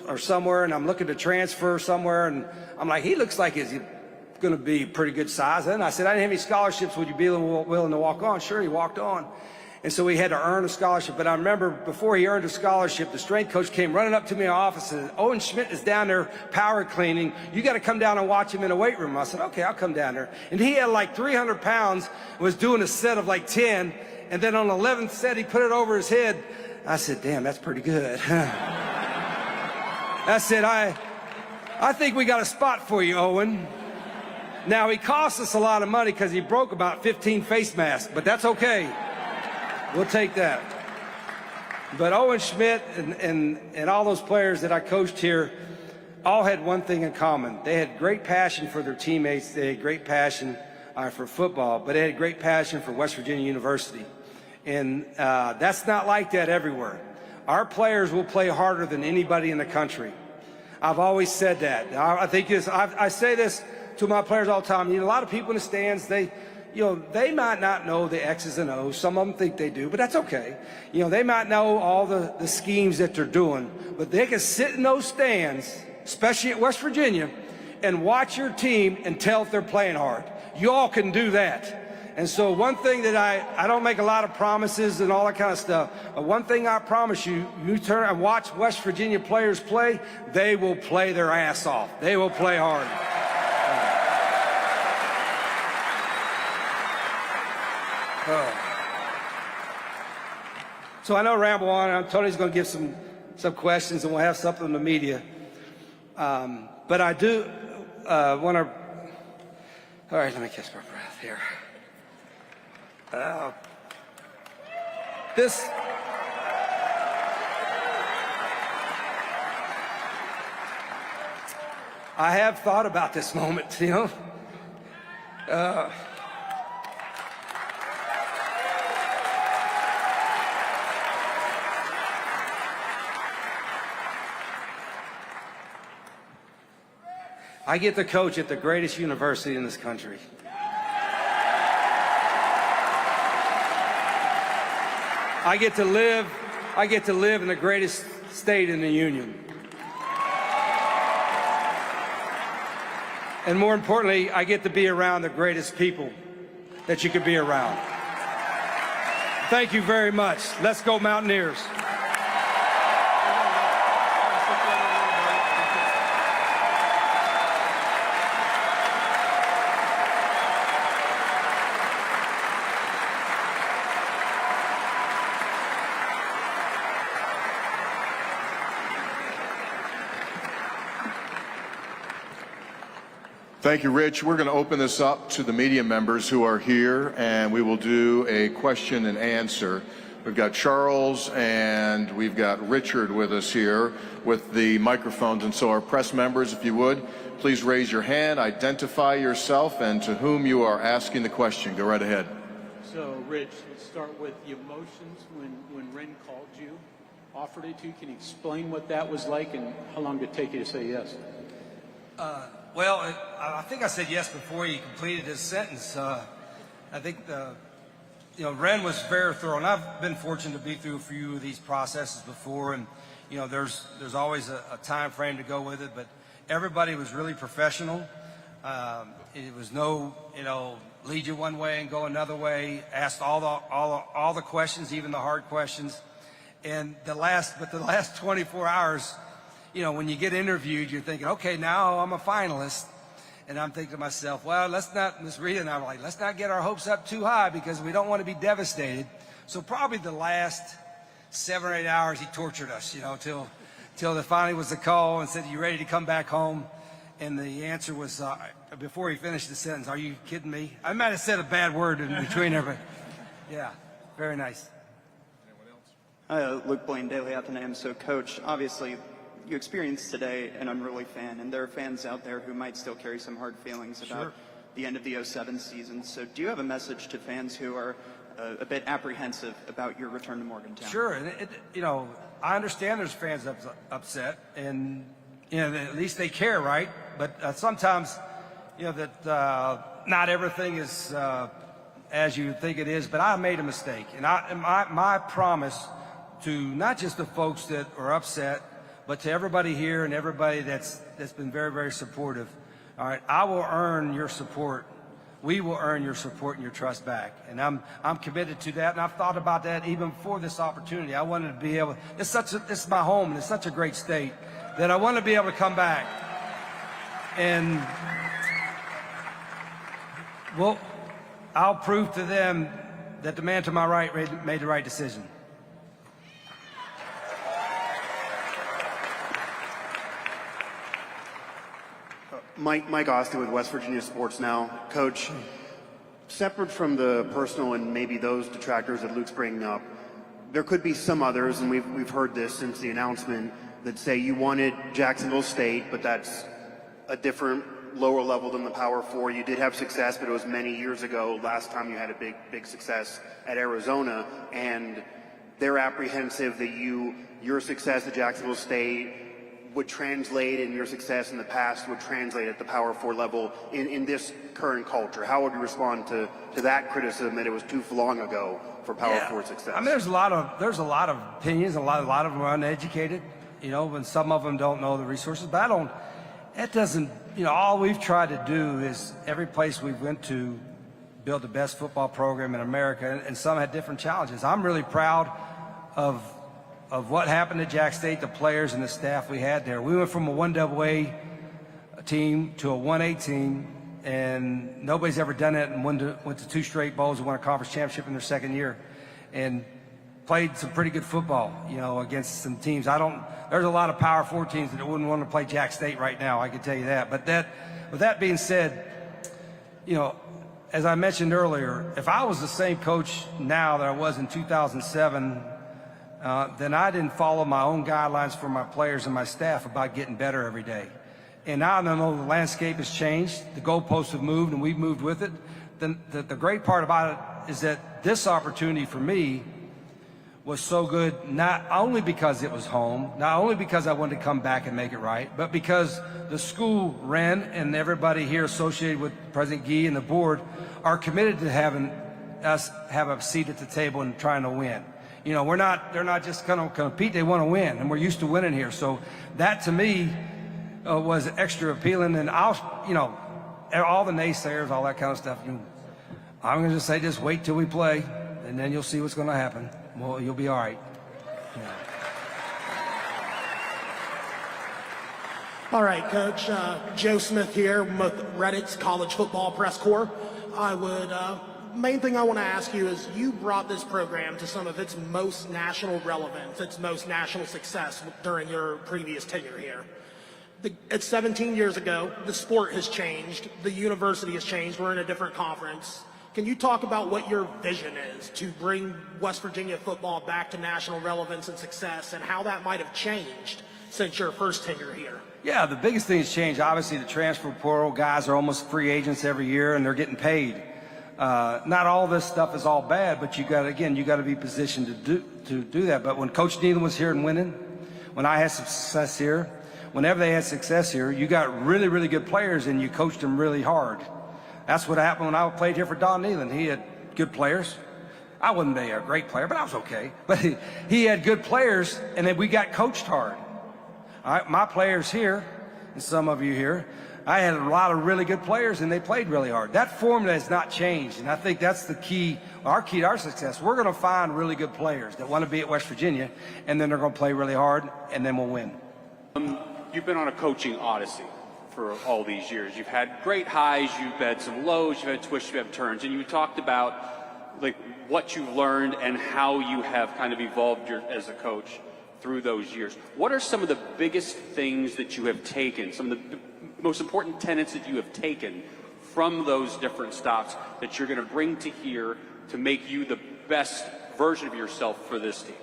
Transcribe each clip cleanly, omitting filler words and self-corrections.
or somewhere, and I'm looking to transfer somewhere, and I'm like, he looks like he's going to be pretty good size. And I said, I didn't have any scholarships. Would you be willing to walk on? Sure, he walked on. And so he had to earn a scholarship. But I remember before he earned a scholarship, the strength coach came running up to me in my office and said, Owen Schmidt is down there power cleaning. You got to come down and watch him in a weight room. I said, okay, I'll come down there. And he had like 300 pounds, was doing a set of like 10. And then on the 11th set, he put it over his head. I said, damn, that's pretty good. I said, I think we got a spot for you, Owen. Now, he cost us a lot of money because he broke about 15 face masks, but that's okay. We'll take that. But Owen Schmidt and all those players that I coached here all had one thing in common. They had great passion for their teammates. They had great passion for football, but they had great passion for West Virginia University. And that's not like that everywhere. Our players will play harder than anybody in the country. I've always said that. I think this, I say this to my players all the time. You know, a lot of people in the stands, they might not know the X's and O's. Some of them think they do, but that's okay. You know, they might know all the schemes that they're doing, but they can sit in those stands, especially at West Virginia, and watch your team and tell if they're playing hard. You all can do that. And so one thing that I don't make a lot of promises and all that kind of stuff, but one thing I promise you, you turn and watch West Virginia players play, they will play their ass off. They will play hard. So I know I ramble on. Tony's going to give some questions, and we'll have something in the media. But I do want to. All right, let me catch my breath here. I have thought about this moment, you know. I get to coach at the greatest university in this country. I get to live in the greatest state in the union. And more importantly, I get to be around the greatest people that you could be around. Thank you very much. Let's go Mountaineers. Thank you, Rich. We're going to open this up to the media members who are here, and we will do a question and answer. We've got Charles and we've got Richard with us here with the microphones. And so our press members, if you would, please raise your hand, identify yourself, and to whom you are asking the question. Go right ahead. So, Rich, let's start with the emotions when Ren called you, offered it to you. Can you explain what that was like, and how long did it take you to say yes? Well, I think I said yes before he completed his sentence. I think Ren was very thorough, and I've been fortunate to be through a few of these processes before, and there's always a time frame to go with it, but everybody was really professional. It was no, lead you one way and go another way. Asked all the questions, even the hard questions, and the last 24 hours. When you get interviewed, you're thinking, okay, now I'm a finalist. And I'm thinking to myself, well, Ms. Rita and I were like, let's not get our hopes up too high because we don't want to be devastated. So probably the last 7 or 8 hours, he tortured us, till there finally was a call and said, you ready to come back home? And the answer was, before he finished the sentence, are you kidding me? I might have said a bad word in between there, but yeah, very nice. Anyone else? Luke Blaine, Daily Athenaeum. So, Coach, obviously, you experienced today an unruly fan, and there are fans out there who might still carry some hard feelings about the end of the 07 season. So do you have a message to fans who are a bit apprehensive about your return to Morgantown? Sure. And I understand there's fans upset, and at least they care, right? But sometimes that not everything is as you think it is. But I made a mistake, and my promise to not just the folks that are upset, But to everybody here and everybody that's been very, very supportive, all right, I will earn your support. We will earn your support and your trust back. And I'm committed to that, and I've thought about that even before this opportunity. I wanted to be able, this is my home, and it's such a great state that I want to be able to come back. And well, I'll prove to them that the man to my right made the right decision. Mike Austin with West Virginia Sports Now. Coach, separate from the personal and maybe those detractors that Luke's bringing up, there could be some others, and we've heard this since the announcement, that say you wanted Jacksonville State, but that's a different lower level than the Power Four. You did have success, but it was many years ago, last time you had a big success at Arizona, and they're apprehensive that your success at Jacksonville State would translate, and your success in the past would translate at the Power Four level in this current culture. How would you respond to that criticism that it was too long ago for Power Four success? I mean, there's a lot of opinions, a lot of them are uneducated, and some of them don't know the resources, but it doesn't, all we've tried to do is every place we went to build the best football program in America, and some had different challenges. I'm really proud of what happened at Jack State, the players and the staff we had there. We went from a 1AA team to a 1A team, and nobody's ever done it, and went to 2 straight bowls and won a conference championship in their second year, and played some pretty good football, against some teams. There's a lot of Power Four teams that wouldn't want to play Jack State right now, I can tell you that. But with that being said, as I mentioned earlier, if I was the same coach now that I was in 2007, then I didn't follow my own guidelines for my players and my staff about getting better every day. And now I know the landscape has changed, the goalposts have moved, and we've moved with it. Then the great part about it is that this opportunity for me was so good, not only because it was home, not only because I wanted to come back and make it right, but because the school, Ren, and everybody here associated with President Gee and the board are committed to having us have a seat at the table and trying to win. They're not just going to compete, they want to win, and we're used to winning here. So that to me was extra appealing, and all the naysayers, all that kind of stuff, I'm going to just say, just wait till we play, and then you'll see what's going to happen. Well, you'll be all right. All right, Coach. Joe Smith here with Reddit's College Football Press Corps. Main thing I want to ask you is, you brought this program to some of its most national relevance, its most national success during your previous tenure here. It's 17 years ago. The sport has changed. The university has changed. We're in a different conference. Can you talk about what your vision is to bring West Virginia football back to national relevance and success, and how that might have changed since your first tenure here? Yeah, the biggest thing that's changed, obviously, the transfer portal. Guys are almost free agents every year, and they're getting paid. Not all this stuff is all bad, but you got to be positioned to do that. But when Coach Nealon was here and winning, when I had success here, whenever they had success here, you got really, really good players, and you coached them really hard. That's what happened when I played here for Don Nealon. He had good players. I wouldn't be a great player, but I was okay. But he had good players, and then we got coached hard. All right, my players here, and some of you here, I had a lot of really good players, and they played really hard. That formula has not changed, and I think that's the key to our success. We're going to find really good players that want to be at West Virginia, and then they're going to play really hard, and then we'll win. You've been on a coaching odyssey for all these years. You've had great highs, you've had some lows, you've had twists, you've had turns, and you talked about what you've learned and how you have kind of evolved as a coach through those years. What are some of the biggest things that you have taken, some of the most important tenets that you have taken from those different stops that you're going to bring to here to make you the best version of yourself for this team?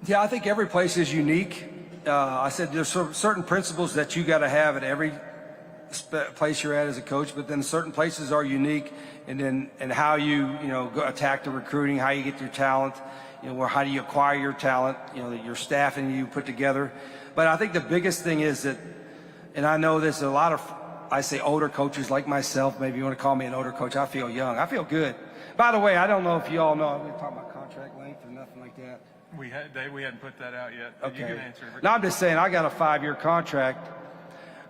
Yeah, I think every place is unique. I said there's certain principles that you got to have at every place you're at as a coach, but then certain places are unique, and how you go attack the recruiting, how you get your talent, or how do you acquire your talent, your staff and you put together. But I think the biggest thing is that, and I know there's a lot of, I say older coaches like myself, maybe you want to call me an older coach, I feel young, I feel good. By the way, I don't know if you all know, I'm going to talk about contract length or nothing like that. We hadn't put that out yet. But you can answer it. No, I'm just saying I got a 5-year contract,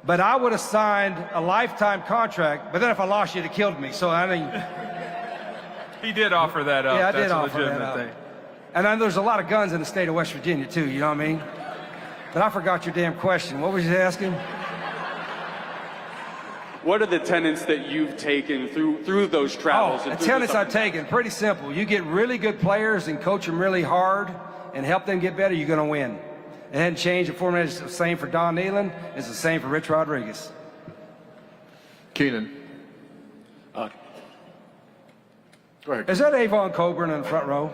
but I would have signed a lifetime contract. But then if I lost, you'd have killed me. So I mean, He did offer that up. yeah, I That's did a offer that legitimate up. thing. And then there's a lot of guns in the state of West Virginia too. You know what I mean? But I forgot your damn question. What was you asking? What are the tenets that you've taken through those travels? Oh, and the through tenets I've taken, pretty simple. You get really good players and coach them really hard and help them get better, you're going to win. It hadn't changed. The format is the same for Don Nealon. It's the same for Rich Rodriguez. Keenan. Go ahead. Is that Avon Coburn in the front row?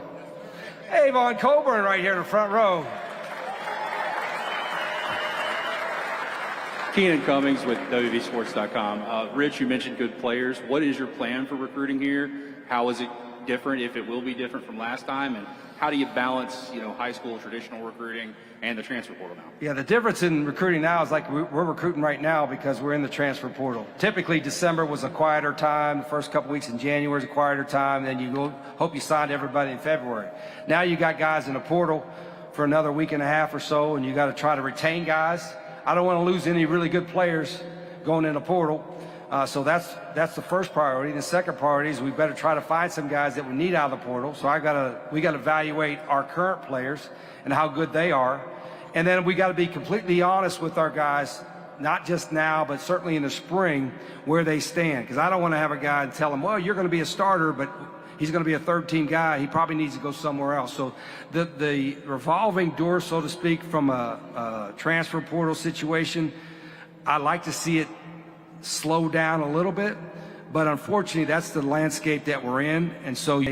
Avon Coburn right here in the front row. Keenan Cummings with WVsports.com. Rich, you mentioned good players. What is your plan for recruiting here? How is it different, if it will be different from last time? And how do you balance, high school traditional recruiting and the transfer portal now? Yeah, the difference in recruiting now is like we're recruiting right now because we're in the transfer portal. Typically, December was a quieter time. The first couple weeks in January is a quieter time. Then you hope you signed everybody in February. Now you got guys in the portal for another week and a half or so, and you got to try to retain guys. I don't want to lose any really good players going in the portal. So that's the first priority. The second priority is we better try to find some guys that we need out of the portal. So we got to evaluate our current players and how good they are. And then we got to be completely honest with our guys, not just now, but certainly in the spring, where they stand. Because I don't want to have a guy and tell him, well, you're going to be a starter, but he's going to be a third-team guy. He probably needs to go somewhere else. So the revolving door, so to speak, from a transfer portal situation, I like to see it slow down a little bit. But unfortunately, that's the landscape that we're in. And so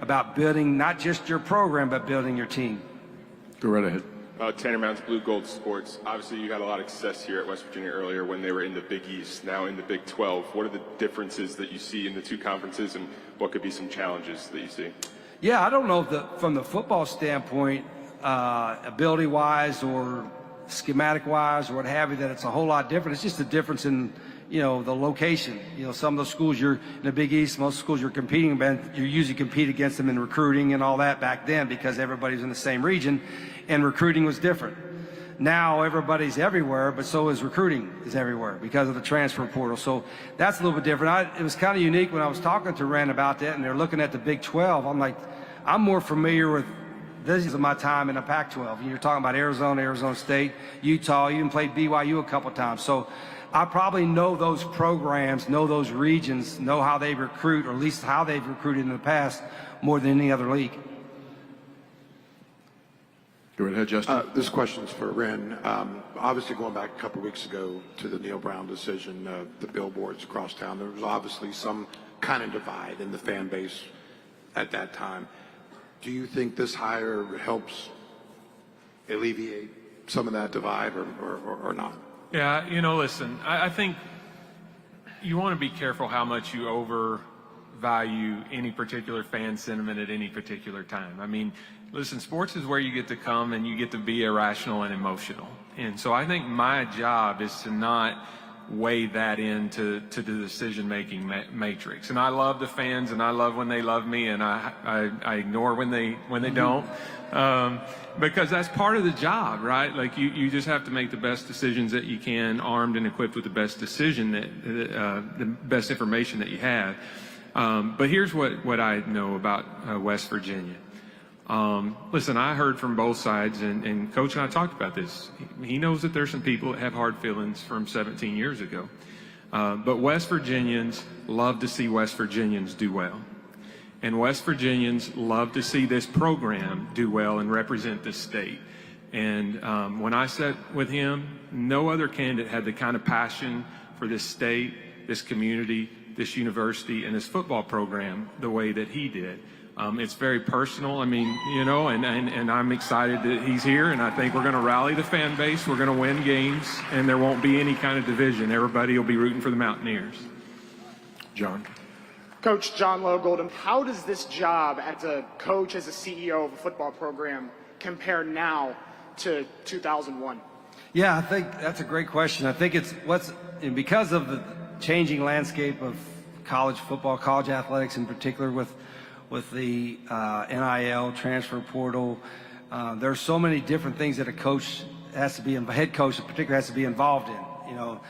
about building not just your program, but building your team. Go right ahead. Tanner Mounts, Blue Gold Sports. Obviously, you had a lot of success here at West Virginia earlier when they were in the Big East, now in the Big 12. What are the differences that you see in the two conferences, and what could be some challenges that you see? Yeah, I don't know if from the football standpoint, ability-wise or schematic-wise or what have you, that it's a whole lot different. It's just a difference in, the location. Some of those schools you're in the Big East, most schools you're competing against, you usually compete against them in recruiting and all that back then because everybody's in the same region and recruiting was different. Now everybody's everywhere, but so is recruiting is everywhere because of the transfer portal. So that's a little bit different. It was kind of unique when I was talking to Ren about that and they're looking at the Big 12. I'm like, I'm more familiar with this is my time in the Pac-12. You're talking about Arizona, Arizona State, Utah, you even played BYU a couple times. So I probably know those programs, know those regions, know how they recruit, or at least how they've recruited in the past more than any other league. Go right ahead, Justin. This question's for Ren. Obviously, going back a couple of weeks ago to the Neil Brown decision, the billboards across town, there was obviously some kind of divide in the fan base at that time. Do you think this hire helps alleviate some of that divide or not? Yeah, listen, I think you want to be careful how much you overvalue any particular fan sentiment at any particular time. I mean, listen, sports is where you get to come and you get to be irrational and emotional. And so I think my job is to not weigh that into the decision-making matrix. And I love the fans, and I love when they love me, and I ignore when they don't, because that's part of the job, right? Like you just have to make the best decisions that you can, armed and equipped with the best decision the best information that you have. But here's what I know about West Virginia. Listen, I heard from both sides, and Coach and I talked about this. He knows that there's some people that have hard feelings from 17 years ago. But West Virginians love to see West Virginians do well. And West Virginians love to see this program do well and represent this state. And when I sat with him, no other candidate had the kind of passion for this state, this community, this university, and this football program the way that he did. It's very personal. I mean, and I'm excited that he's here, and I think we're going to rally the fan base. We're going to win games, and there won't be any kind of division. Everybody will be rooting for the Mountaineers. John. Coach John Logold, how does this job as a coach, as a CEO of a football program compare now to 2001? Yeah, I think that's a great question. I think because of the changing landscape of college football, college athletics in particular, with the NIL transfer portal, There's so many different things that a coach has to be, a head coach in particular has to be involved in. You know,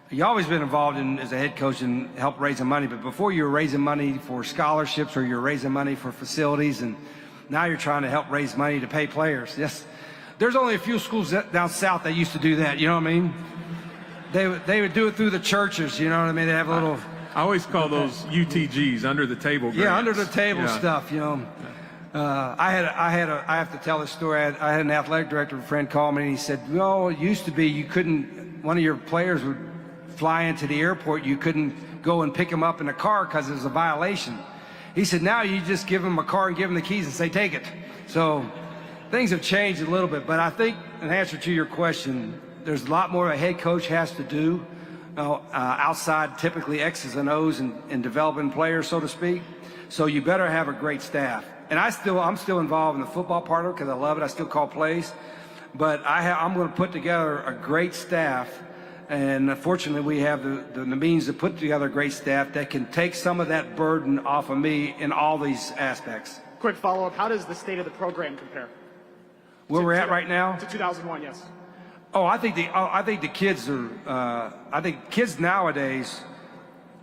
you've always been involved in as a head coach and help raising money, but before you were raising money for scholarships or you're raising money for facilities, and now you're trying to help raise money to pay players. Yes, there's only a few schools down south that used to do that. You know what I mean? They would do it through the churches. You know what I mean? They have a little. I always call those UTGs, under the table grants. Yeah, under the table stuff. You know. I have to tell this story. I had an athletic director friend call me, and he said, "Well, it used to be you couldn't. One of your players would fly into the airport. You couldn't go and pick him up in a car because it was a violation." He said, "Now you just give him a car and give him the keys and say, take it." So things have changed a little bit, but I think in answer to your question, there's a lot more a head coach has to do outside typically X's and O's and developing players, so to speak. So you better have a great staff. And I'm still involved in the football part of it because I love it. I still call plays. But I'm going to put together a great staff. And fortunately, we have the means to put together a great staff that can take some of that burden off of me in all these aspects. Quick follow-up, how does the state of the program compare? Where we're at right now? To 2001, yes. Oh, I think the kids are. I think kids nowadays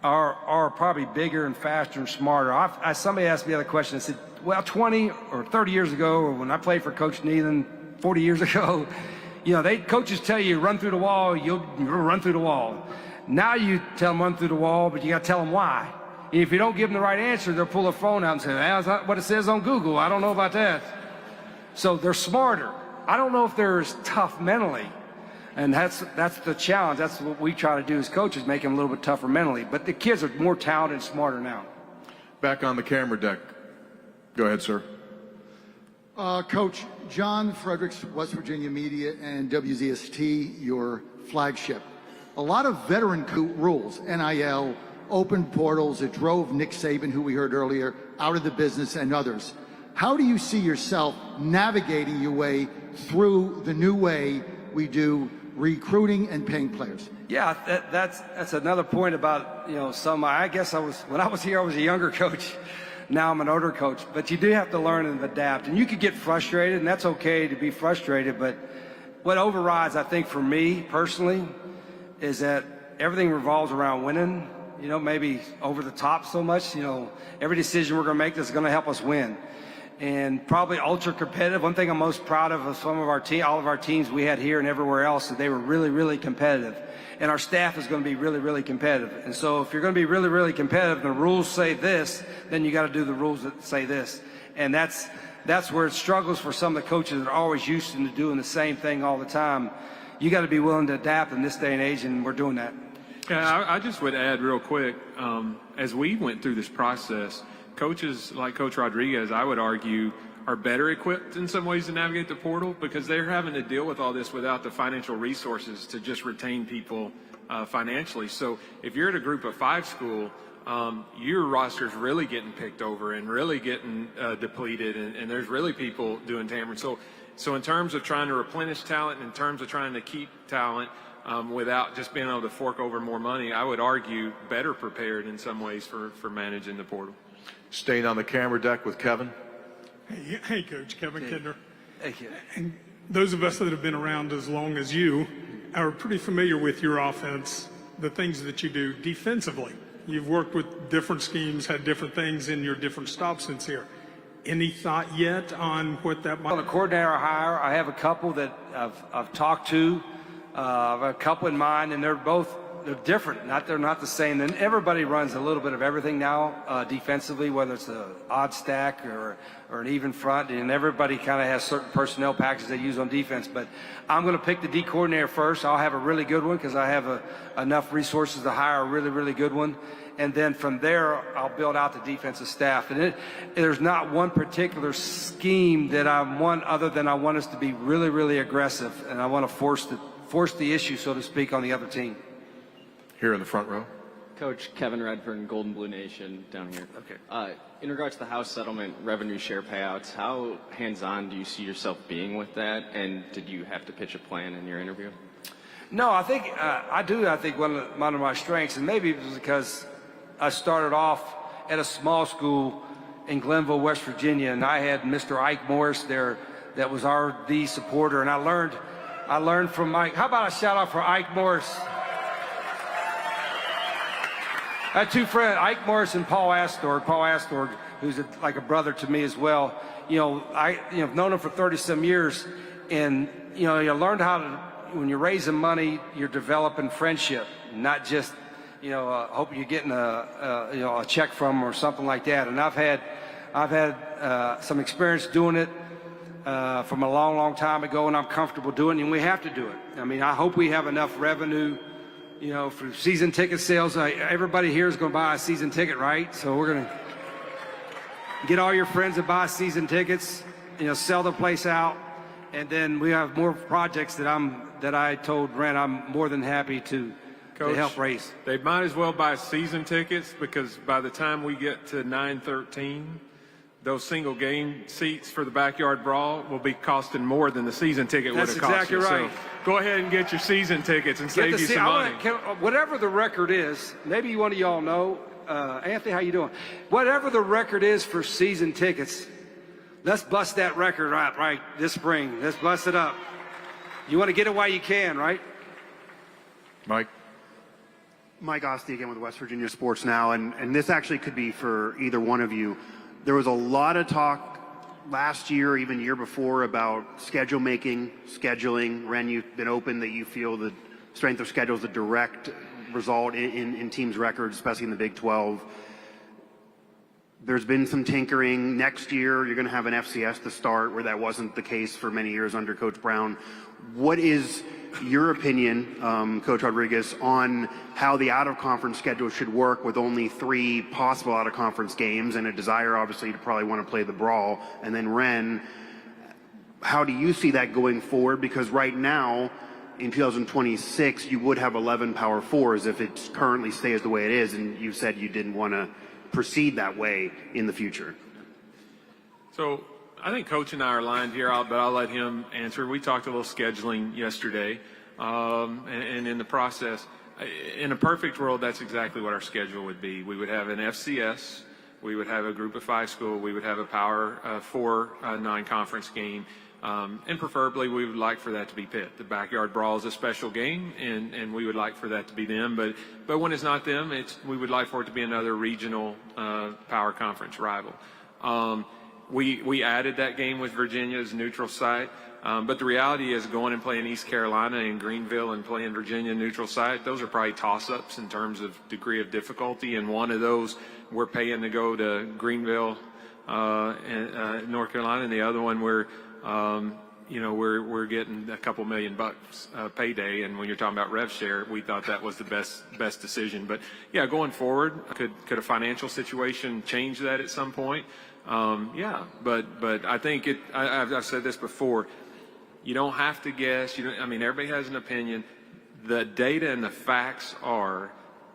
are probably bigger and faster and smarter. Somebody asked me the other question. I said, well, 20 or 30 years ago, or when I played for Coach Nealon 40 years ago, you know, coaches tell you run through the wall, you'll run through the wall. Now you tell them run through the wall, but you got to tell them why. And if you don't give them the right answer, they'll pull their phone out and say, that's not what it says on Google. I don't know about that. So they're smarter. I don't know if they're as tough mentally. And that's the challenge. That's what we try to do as coaches, make them a little bit tougher mentally. But the kids are more talented and smarter now. Back on the camera deck. Go ahead, sir. Coach, John Fredericks, West Virginia Media, and WCHS-TV, your flagship. A lot of veteran rules, NIL, open portals, that drove Nick Saban, who we heard earlier, out of the business, and others. How do you see yourself navigating your way through the new way we do recruiting and paying players? Yeah, that's another point about, you know, I guess when I was here, I was a younger coach. Now I'm an older coach, but you do have to learn and adapt. And you could get frustrated, and that's okay to be frustrated. But what overrides, I think, for me personally, is that everything revolves around winning. You know, maybe over the top so much. You know, every decision we're going to make that's going to help us win. And probably ultra competitive. One thing I'm most proud of some of our all of our teams we had here and everywhere else, that they were really, really competitive. And our staff is going to be really, really competitive. And so if you're going to be really, really competitive, and the rules say this, then you got to do the rules that say this. And that's where it struggles for some of the coaches that are always used to doing the same thing all the time. You got to be willing to adapt in this day and age, and we're doing that. Yeah, I just would add real quick, as we went through this process, coaches like Coach Rodriguez, I would argue, are better equipped in some ways to navigate the portal because they're having to deal with all this without the financial resources to just retain people financially. So if you're at a group of 5 school, your roster's really getting picked over and really getting depleted, and there's really people doing tampering. So in terms of trying to replenish talent, in terms of trying to keep talent without just being able to fork over more money, I would argue better prepared in some ways for managing the portal. Staying on the camera deck with Kevin. Hey, Coach. Kevin Kinder. Thank you. And those of us that have been around as long as you are pretty familiar with your offense, the things that you do defensively. You've worked with different schemes, had different things in your different stops since here. Any thought yet on what that might be? On the coordinator hire, I have a couple that I've talked to. I have a couple in mind, and they're different. They're not the same. And everybody runs a little bit of everything now defensively, whether it's an odd stack or an even front. And everybody kind of has certain personnel packages they use on defense. But I'm going to pick the D coordinator first. I'll have a really good one because I have enough resources to hire a really, really good one. And then from there, I'll build out the defensive staff. And there's not one particular scheme that I want other than I want us to be really, really aggressive. And I want to force the issue, so to speak, on the other team. Here in the front row. Coach Kevin Redfern, Golden Blue Nation, down here. Okay. In regards to the House settlement revenue share payouts, how hands-on do you see yourself being with that? And did you have to pitch a plan in your interview? No, I think I do. I think one of my strengths, and maybe it was because I started off at a small school in Glenville, West Virginia, and I had Mr. Ike Morris there, that was the supporter, and I learned from Mike. How about a shout out for Ike Morris? I had two friends, Ike Morris and Paul Astorg. Paul Astorg, who's like a brother to me as well. I've known him for 30-some years, and you learned how to, when you're raising money, you're developing friendship, not just hope you're getting a check from them or something like that. And I've had some experience doing it from a long time ago, and I'm comfortable doing it, and we have to do it. I mean, I hope we have enough revenue, for season ticket sales. Everybody here is going to buy a season ticket, right? So we're going to get all your friends to buy season tickets, sell the place out, and then we have more projects that I told Ren I'm more than happy to help raise. They might as well buy season tickets, because by the time we get to 9/13, those single game seats for the backyard brawl will be costing more than the season ticket would have cost exactly you. Right. So go ahead and get your season tickets and save you some money. Whatever the record is, maybe one of y'all know, Anthony, how you doing? Whatever the record is for season tickets, let's bust that record right this spring. Let's bust it up. You want to get it while you can, right? Mike? Mike Osti again with West Virginia Sports Now, and this actually could be for either one of you. There was a lot of talk last year, even year before, about schedule making, scheduling. Ren, you've been open that you feel the strength of schedule is a direct result in teams' records, especially in the Big 12. There's been some tinkering. Next year, you're going to have an FCS to start, where that wasn't the case for many years under Coach Brown. What is your opinion, Coach Rodriguez, on how the out-of-conference schedule should work with only 3 possible out-of-conference games and a desire, obviously, to probably want to play the brawl? And then, Ren, how do you see that going forward? Because right now, in 2026, you would have 11 Power Fours if it currently stays the way it is, and you said you didn't want to proceed that way in the future. So I think Coach and I are aligned here, but I'll let him answer. We talked a little scheduling yesterday, and in the process, in a perfect world, that's exactly what our schedule would be. We would have an FCS, we would have a Group of 5 school, we would have a Power 4 non-conference game, and preferably we would like for that to be Pitt. The backyard brawl is a special game, and we would like for that to be them. But when it's not them, we would like for it to be another regional Power Conference rival. We added that game with Virginia as a neutral site, but the reality is going and playing East Carolina and Greenville and playing Virginia neutral site, those are probably toss-ups in terms of degree of difficulty, and one of those we're paying to go to Greenville, North Carolina, and the other one we're getting a couple $1 million payday, and when you're talking about rev share, we thought that was the best decision. But yeah, going forward, could a financial situation change that at some point? Yeah, but I think I've said this before. You don't have to guess. Everybody has an opinion. The data and the facts are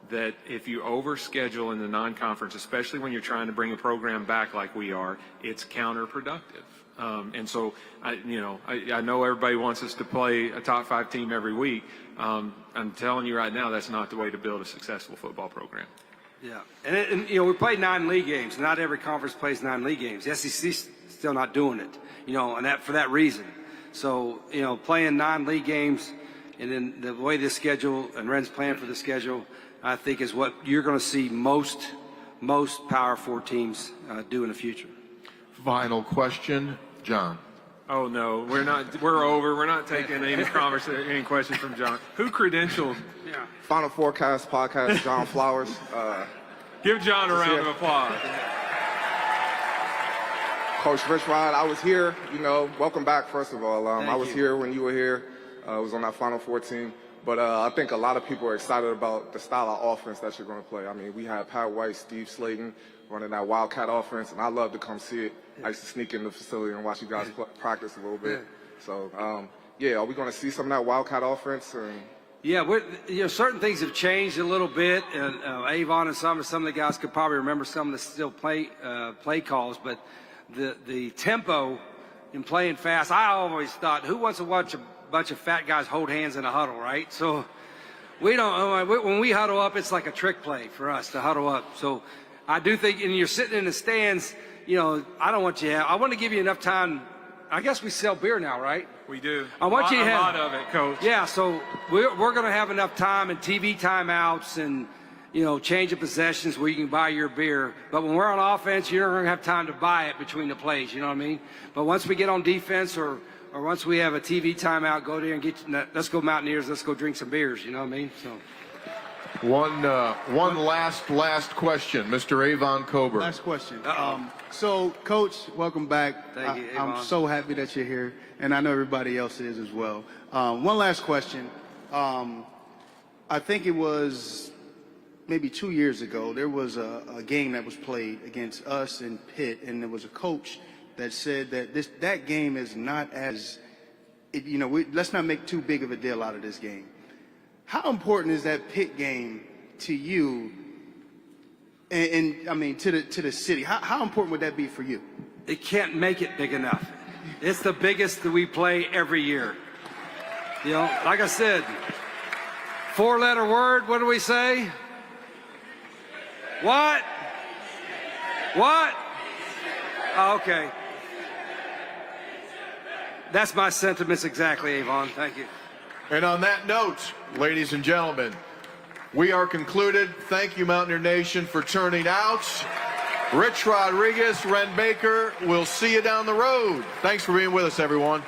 that if you overschedule in the non-conference, especially when you're trying to bring a program back like we are, it's counterproductive. And so, I know everybody wants us to play a top 5 team every week. I'm telling you right now, that's not the way to build a successful football program. Yeah, and we played 9 league games. Not every conference plays 9 league games. The SEC's still not doing it, and that for that reason. So, playing 9 league games, and then the way this schedule and Ren's plan for the schedule, I think is what you're going to see most Power 4 teams do in the future. Final question, John. Oh no, we're not. We're over. We're not taking any questions from John. Who credentialed? Yeah. Final Forecast podcast, John Flowers. Give John a round of applause. Coach Rich Rod, I was here. Welcome back. First of all, I was here when you were here. I was on that Final Four team. But I think a lot of people are excited about the style of offense that you're going to play. We had Pat White, Steve Slayton running that Wildcat offense, and I love to come see it. I used to sneak in the facility and watch you guys practice a little bit. So, are we going to see some of that Wildcat offense? Yeah, certain things have changed a little bit, and Avon and some of the guys could probably remember some of the still play calls, but the tempo in playing fast, I always thought, who wants to watch a bunch of fat guys hold hands in a huddle, right? So we don't. When we huddle up, it's like a trick play for us to huddle up. So I do think, and you're sitting in the stands, I don't want you. I want to give you enough time. I guess we sell beer now, right? We do. I want you to have a lot of it, Coach. Yeah, so we're going to have enough time and TV timeouts and, change of possessions where you can buy your beer. But when we're on offense, you're not going to have time to buy it between the plays, you know what I mean? But once we get on defense or once we have a TV timeout, go there and let's go Mountaineers, let's go drink some beers, you know what I mean? So. One last question, Mr. Avon Coburn. Last question. So, Coach, welcome back. Thank you, Avon. I'm so happy that you're here, and I know everybody else is as well. One last question. I think it was maybe 2 years ago, there was a game that was played against us and Pitt, and there was a coach that said that that game is not as, let's not make too big of a deal out of this game. How important is that Pitt game to you, and I mean to the city? How important would that be for you? It can't make it big enough. It's the biggest that we play every year. Like I said, 4-letter word. What do we say? What? Oh, okay. That's my sentiments exactly, Avon. Thank you. And on that note, ladies and gentlemen, we are concluded. Thank you, Mountaineer Nation, for turning out. Rich Rodriguez, Ren Baker, we'll see you down the road. Thanks for being with us, everyone.